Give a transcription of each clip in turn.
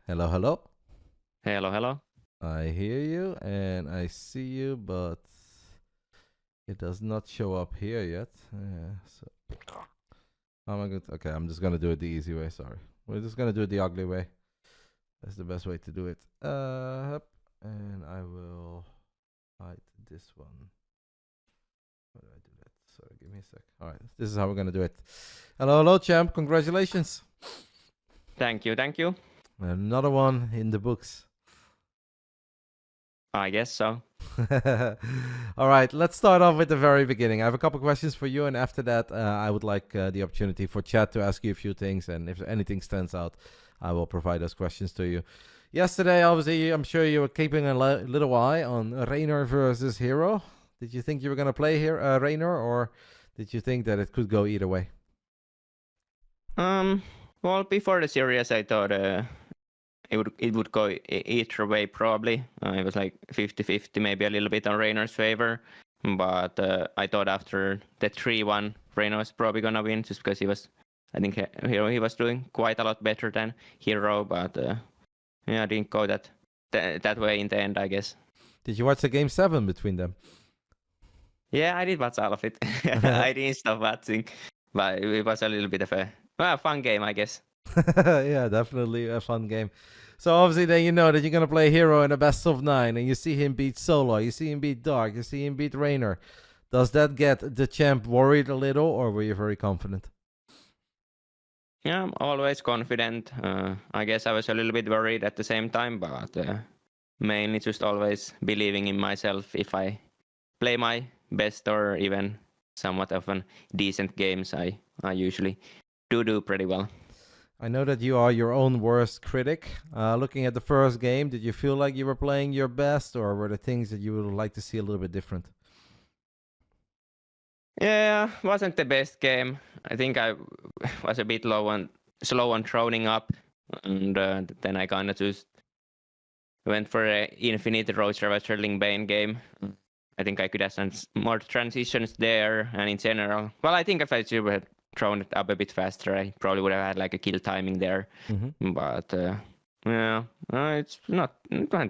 Hello, hello. Hello, hello. I hear you and I see you, but it does not show up here yet. So, how am I going to? Okay, I'm just gonna do it the easy way. Sorry, we're just gonna do it the ugly way. That's the best way to do it. And I will hide this one. How do I do that? Sorry, give me a sec. All right, this is how we're gonna do it. Hello, hello, champ. Congratulations. Thank you, thank you. Another one in the books. I guess so. All right, let's start off with the very beginning. I have a couple questions for you, and after that, I would like the opportunity for chat to ask you a few things, and if anything stands out, I will provide those questions to you. Yesterday, obviously, I'm sure you were keeping a little eye on Reynor versus Hero. Did you think you were going to play here, Reynor, or did you think that it could go either way? Well, before the series, I thought it would go either way probably. It was like 50-50, maybe a little bit on Raynor's favor. But I thought after the 3-1, Reynor was probably gonna win just because I think he was doing quite a lot better than Hero. But yeah, I didn't go that way in the end, I guess. Did you watch the game 7 between them? Yeah, I did watch all of it. I didn't stop watching, but it was a little bit of a fun game, I guess. Yeah, definitely a fun game. So obviously then you know that you're gonna play Hero in a best of 9, and you see him beat Solo, you see him beat Dark, you see him beat Reynor. Does that get the champ worried a little, or were you very confident? Yeah, I'm always confident. I guess I was a little bit worried at the same time, but mainly just always believing in myself. If I play my best or even somewhat of a decent games, I usually do pretty well. I know that you are your own worst critic. Looking at the first game, did you feel like you were playing your best, or were there things that you would like to see a little bit different? Yeah, wasn't the best game. I think I was a bit slow on throwing up, and then I kind of just went for an Infinite Roaster Westerling Bane game. I think I could have some more transitions there, and in general, well, I think if I should have thrown it up a bit faster, I probably would have had like a kill timing there. Mm-hmm. But yeah, it's not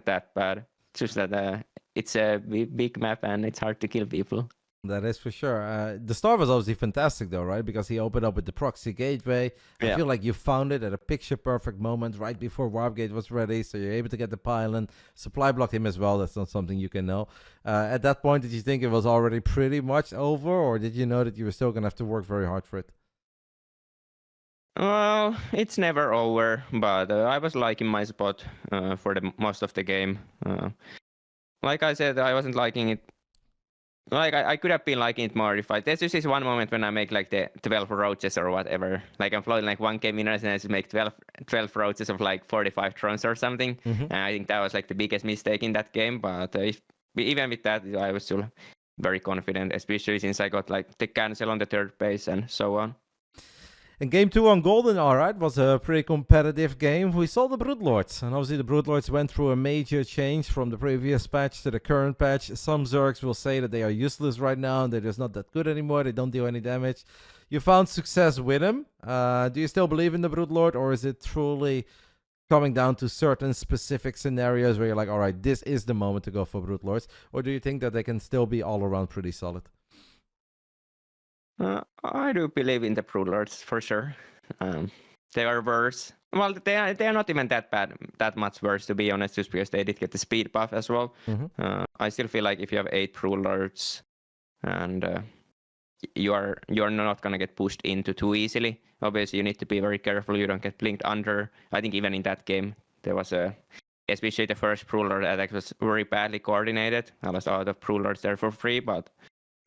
that bad. It's just that it's a big map and it's hard to kill people. That is for sure. The start was obviously fantastic, though, right? Because he opened up with the proxy gateway. I feel like you found it at a picture-perfect moment right before Warpgate was ready, so you're able to get the pylon. Supply blocked him as well. That's not something you can know. At that point, did you think it was already pretty much over, or did you know that you were still going to have to work very hard for it? Well, it's never over, but I was liking my spot for the most of the game. Like I said, I wasn't liking it. Like I could have been liking it more if there's just this one moment when I make like the 12 roaches or whatever. Like I'm floating like 1k winners and I just make 12 roaches of like 45 thrones or something. Mm-hmm. And I think that was like the biggest mistake in that game. But even with that, I was still very confident, especially since I got like the cancel on the third base and so on. And game 2 on Golden, all right, was a pretty competitive game. We saw the Broodlords, and obviously the Broodlords went through a major change from the previous patch to the current patch. Some Zergs will say that they are useless right now, and they're just not that good anymore. They don't do any damage. You found success with them. Do you still believe in the Broodlord, or is it truly coming down to certain specific scenarios where you're like, all right, this is the moment to go for Broodlords? Or do you think that they can still be all around pretty solid? I do believe in the Broodlords for sure. They are worse. Well, they are not even that much worse, to be honest, just because they did get the speed buff as well. Mm-hmm. I still feel like if you have 8 Broodlords and you are not gonna get pushed into too easily. Obviously, you need to be very careful you don't get blinked under. I think even in that game there was especially the first Broodlord attack was very badly coordinated. I lost a lot of Broodlords there for free, but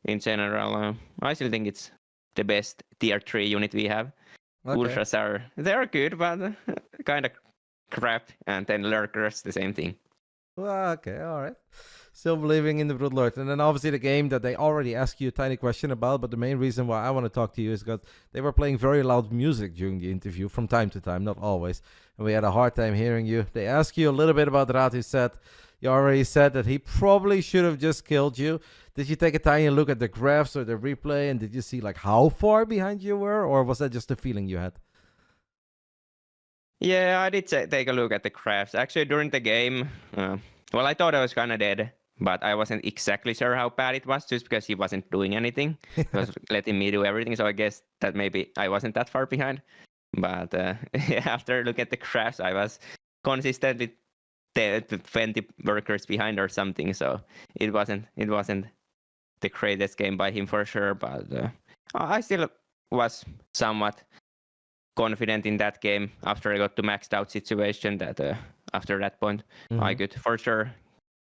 in general, I still think it's the best tier 3 unit we have. Okay. Ultras they're good, but kind of crap. And then Lurkers, the same thing. Well, okay, all right. Still believing in the Broodlord. And then obviously the game that they already asked you a tiny question about, but the main reason why I want to talk to you is because they were playing very loud music during the interview from time to time, not always. And we had a hard time hearing you. They asked you a little bit about Ratu set. You already said that he probably should have just killed you. Did you take a tiny look at the graphs or the replay, and did you see like how far behind you were, or was that just a feeling you had? Yeah, I did take a look at the crafts. Actually, during the game, well, I thought I was kind of dead, but I wasn't exactly sure how bad it was just because he wasn't doing anything. He was letting me do everything, so I guess that maybe I wasn't that far behind. But after looking at the crafts, I was consistently 20 workers behind or something, so it wasn't the greatest game by him for sure, but I still was somewhat confident in that game after I got to maxed out situation that after that point I could for sure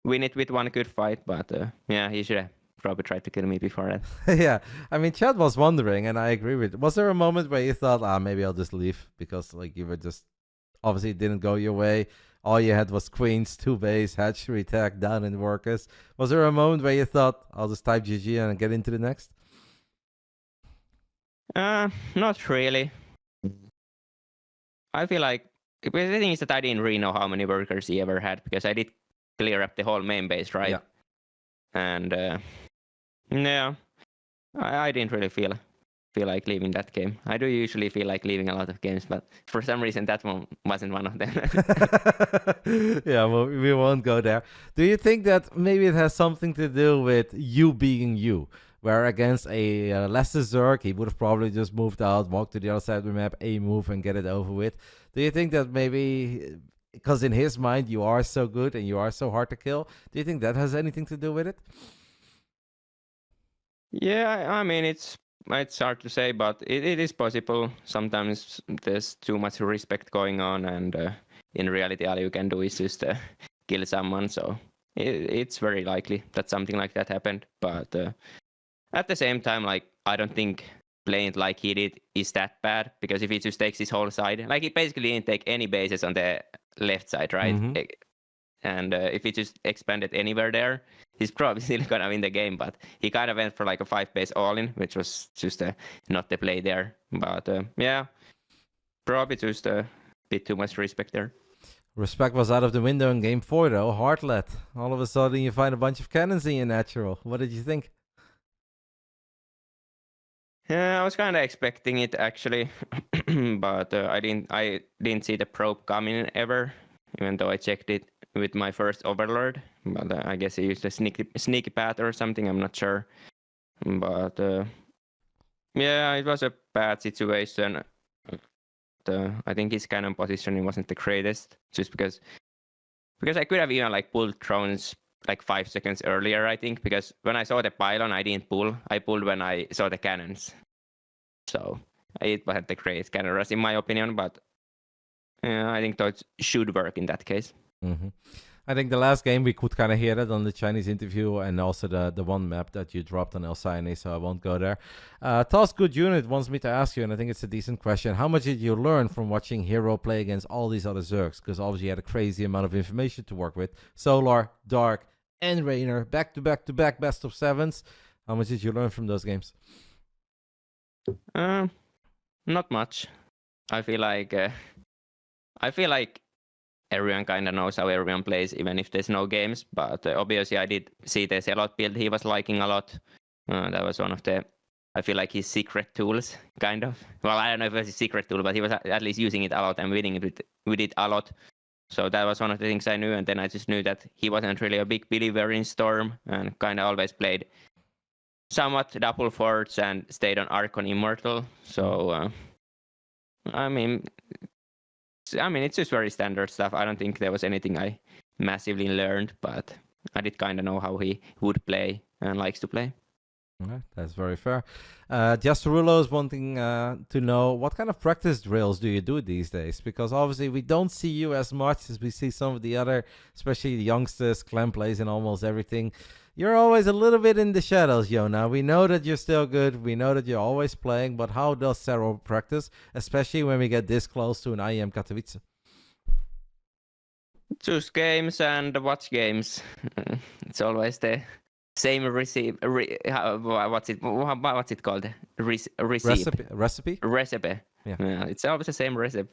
win it with one good fight, but yeah, he should have probably tried to kill me before that. Yeah, I mean, Chad was wondering, and I agree with. Was there a moment where you thought, maybe I'll just leave because like you were just obviously it didn't go your way. All you had was queens, 2 base, hatchery, tag, down in workers. Was there a moment where you thought, I'll just type GG and get into the next? Not really. I feel like, because the thing is that I didn't really know how many workers he ever had because I did clear up the whole main base, right? Yeah. And yeah, I didn't really feel like leaving that game. I do usually feel like leaving a lot of games, but for some reason that one wasn't one of them. Yeah, well, we won't go there. Do you think that maybe it has something to do with you being you? Where against a lesser Zerg, he would have probably just moved out, walked to the other side of the map, a move, and get it over with. Do you think that maybe, because in his mind you are so good and you are so hard to kill, do you think that has anything to do with it? Yeah, I mean, it's hard to say, but it is possible. Sometimes there's too much respect going on, and in reality, all you can do is just kill someone. So it's very likely that something like that happened. But at the same time, like, I don't think playing it like he did is that bad, because if he just takes his whole side, like he basically didn't take any bases on the left side, right? And if he just expanded anywhere there, he's probably still gonna win the game. But he kind of went for like a 5-base all-in, which was just not the play there. But yeah, probably just a bit too much respect there. Respect was out of the window in game 4, though. Heartlet. All of a sudden, you find a bunch of cannons in your natural. What did you think? Yeah, I was kind of expecting it actually, but I didn't see the probe coming ever, even though I checked it with my first overlord. But I guess he used a sneaky path or something. I'm not sure. But yeah, it was a bad situation. I think his cannon positioning wasn't the greatest, just because I could have even like pulled drones like 5 seconds earlier, I think, because when I saw the pylon, I didn't pull. I pulled when I saw the cannons. So it wasn't the greatest cannon rush in my opinion, but I think those should work in that case. I think the last game we could kind of hear that on the Chinese interview, and also the one map that you dropped on El Saine, so I won't go there. Toss Good Unit wants me to ask you, and I think it's a decent question. How much did you learn from watching Hero play against all these other Zergs? Because obviously you had a crazy amount of information to work with. Solar, Dark, and Reynor, back-to-back best of sevens. How much did you learn from those games? Not much. I feel like everyone kind of knows how everyone plays, even if there's no games. But obviously, I did see the Selot build he was liking a lot. That was one of the, I feel like, his secret tools, kind of. Well, I don't know if it was a secret tool, but he was at least using it a lot and winning it with it a lot. So that was one of the things I knew. And then I just knew that he wasn't really a big believer in Storm, and kind of always played somewhat double forts and stayed on Archon Immortal. So, I mean, it's just very standard stuff. I don't think there was anything I massively learned, but I did kind of know how he would play and likes to play. All right, that's very fair. Just Rulo is wanting to know, what kind of practice drills do you do these days? Because obviously we don't see you as much as we see some of the other, especially the youngsters. Clem plays in almost everything. You're always a little bit in the shadows, Yona. We know that you're still good. We know that you're always playing. But how does Serral practice, especially when we get this close to an IEM Katowice? Choose games and watch games. It's always the same recipe. What's it called? Recipe? Recipe. Yeah, it's always the same recipe.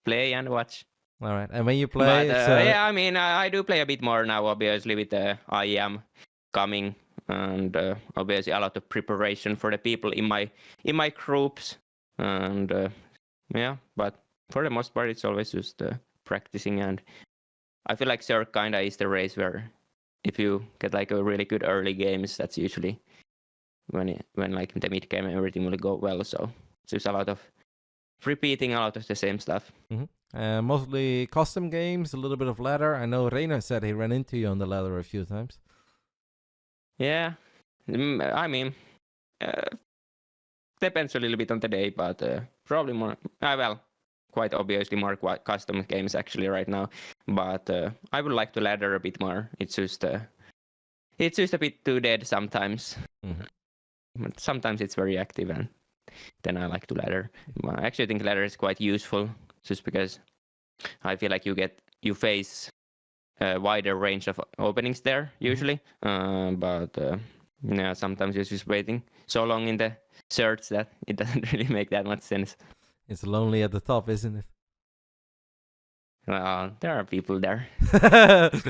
Play and watch. All right. And when you play, but, yeah, I mean, I do play a bit more now, obviously, with the IEM coming, and obviously a lot of preparation for the people in my groups, and yeah. But for the most part, it's always just practicing. And I feel like Zerg kind of is the race where if you get like a really good early games, that's usually when like the mid game everything will go well. So it's just a lot of repeating a lot of the same stuff. Mostly custom games, a little bit of ladder. I know Reynor said he ran into you on the ladder a few times. Yeah, I mean, depends a little bit on the day, but probably more. Well, quite obviously more custom games actually right now. But I would like to ladder a bit more. It's just a bit too dead sometimes. But sometimes it's very active, and then I like to ladder. I actually think ladder is quite useful, just because I feel like you face a wider range of openings there usually. But yeah, sometimes you're just waiting so long in the search that it doesn't really make that much sense. It's lonely at the top, isn't it? Well, there are people there.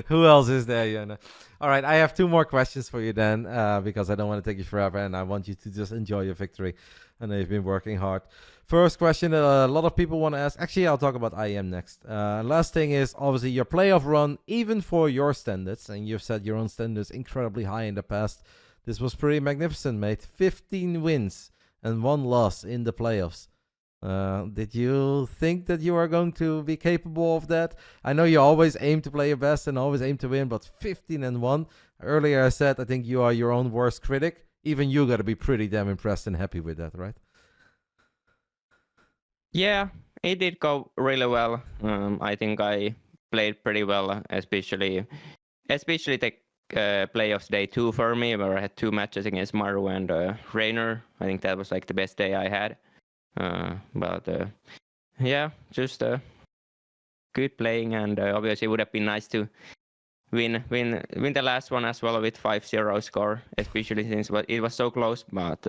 Who else is there, Jona? All right, I have 2 more questions for you then, because I don't want to take you forever, and I want you to just enjoy your victory. I know you've been working hard. First question, a lot of people want to ask. Actually, I'll talk about IEM next. Last thing is, obviously, your playoff run, even for your standards, and you've set your own standards incredibly high in the past. This was pretty magnificent, mate. 15 wins and 1 loss in the playoffs. Did you think that you are going to be capable of that? I know you always aim to play your best and always aim to win, but 15-1. Earlier I said I think you are your own worst critic. Even you got to be pretty damn impressed and happy with that, right? Yeah, it did go really well. I think I played pretty well, especially the playoffs day 2 for me, where I had 2 matches against Maru and Reynor. I think that was like the best day I had. But yeah, just good playing, and obviously it would have been nice to win the last one as well with 5-0 score, especially since it was so close. But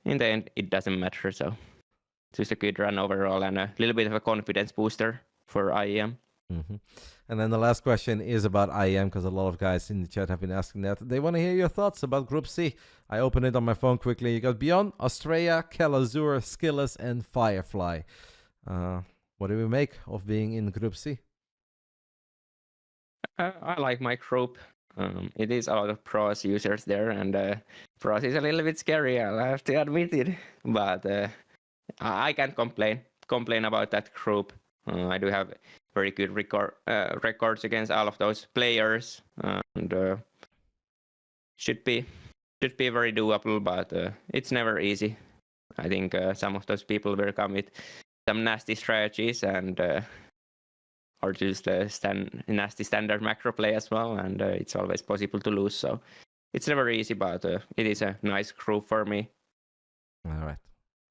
in the end, it doesn't matter. So just a good run overall and a little bit of a confidence booster for IEM. And then the last question is about IEM, because a lot of guys in the chat have been asking that. They want to hear your thoughts about Group C. I opened it on my phone quickly. You got Beyond, Australia, Kalazur, Skillet, and Firefly. What do we make of being in Group C? I like my group. It is a lot of pros users there, and pros is a little bit scary, I'll have to admit it. But I can't complain about that group. I do have very good records against all of those players, and should be very doable, but it's never easy. I think some of those people will come with some nasty strategies and or just nasty standard macro play as well, and it's always possible to lose. So it's never easy, but it is a nice group for me. All right.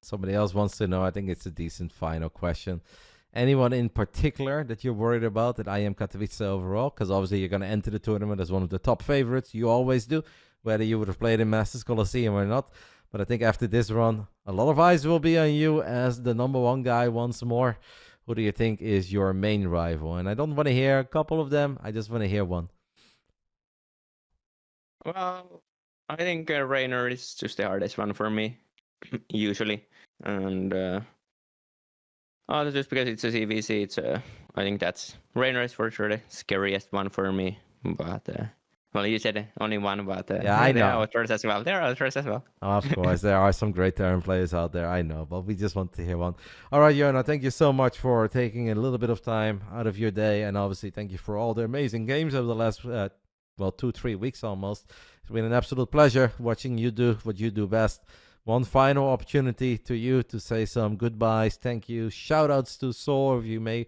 Somebody else wants to know. I think it's a decent final question. Anyone in particular that you're worried about at IEM Katowice overall? Because obviously you're going to enter the tournament as one of the top favorites. You always do, whether you would have played in Masters Coliseum or not. But I think after this run, a lot of eyes will be on you as the #1 guy once more. Who do you think is your main rival? And I don't want to hear a couple of them. I just want to hear one. Well, I think Reynor is just the hardest one for me, usually. And just because it's a CVC, I think that's Reynor is for sure the scariest one for me. But well, you said only one, but yeah, I know. There are others as well. Of course, there are some great Terran players out there. I know, but we just want to hear one. All right, Jona, thank you so much for taking a little bit of time out of your day, and obviously thank you for all the amazing games over the last 2-3 weeks almost. It's been an absolute pleasure watching you do what you do best. One final opportunity to you to say some goodbyes. Thank you. Shout outs to Soul if you may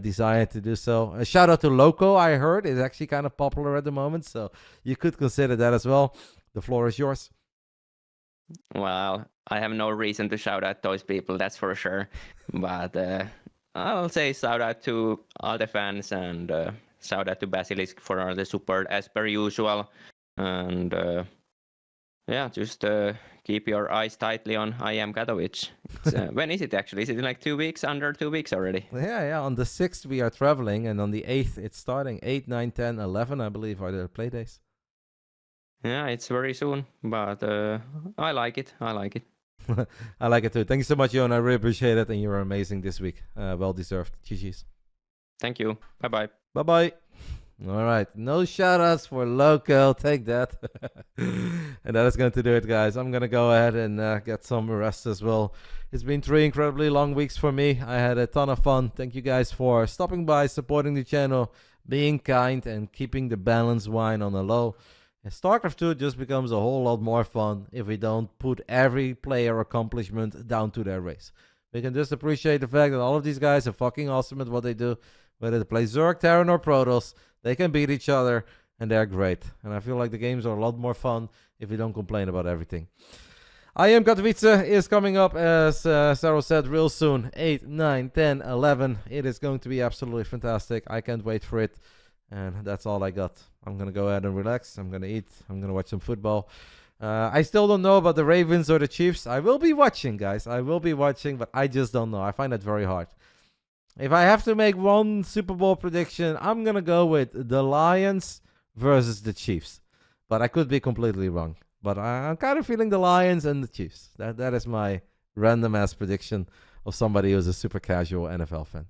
desire to do so. A shout out to Loco, I heard, is actually kind of popular at the moment, so you could consider that as well. The floor is yours. Well, I have no reason to shout out those people, that's for sure. But I'll say shout out to all the fans, and shout out to BASILISK for all the support as per usual. And yeah, just keep your eyes tightly on IEM Katowice. When is it actually? Is it in like 2 weeks? Under 2 weeks already? Yeah. On the 6th we are traveling, and on the 8th it's starting. 8, 9, 10, 11, I believe, are the play days. Yeah, it's very soon, but I like it. I like it too. Thank you so much, Jon. I really appreciate it, and you're amazing this week. Well deserved. GG's. Thank you. Bye-bye. Bye-bye. All right. No shoutouts for local. Take that. And that is going to do it, guys. I'm going to go ahead and get some rest as well. It's been 3 incredibly long weeks for me. I had a ton of fun. Thank you guys for stopping by, supporting the channel, being kind, and keeping the balanced wine on the low. And StarCraft 2 just becomes a whole lot more fun if we don't put every player accomplishment down to their race. We can just appreciate the fact that all of these guys are fucking awesome at what they do. Whether they play Zerg, Terran, or Protoss, they can beat each other, and they're great. And I feel like the games are a lot more fun if we don't complain about everything. IEM Katowice is coming up, as Serral said, real soon. 8, 9, 10, 11. It is going to be absolutely fantastic. I can't wait for it. And that's all I got. I'm going to go ahead and relax. I'm going to eat. I'm going to watch some football. I still don't know about the Ravens or the Chiefs. I will be watching, guys. I will be watching, but I just don't know. I find it very hard. If I have to make one Super Bowl prediction, I'm going to go with the Lions versus the Chiefs. But I could be completely wrong. But I'm kind of feeling the Lions and the Chiefs. That is my random-ass prediction of somebody who's a super casual NFL fan.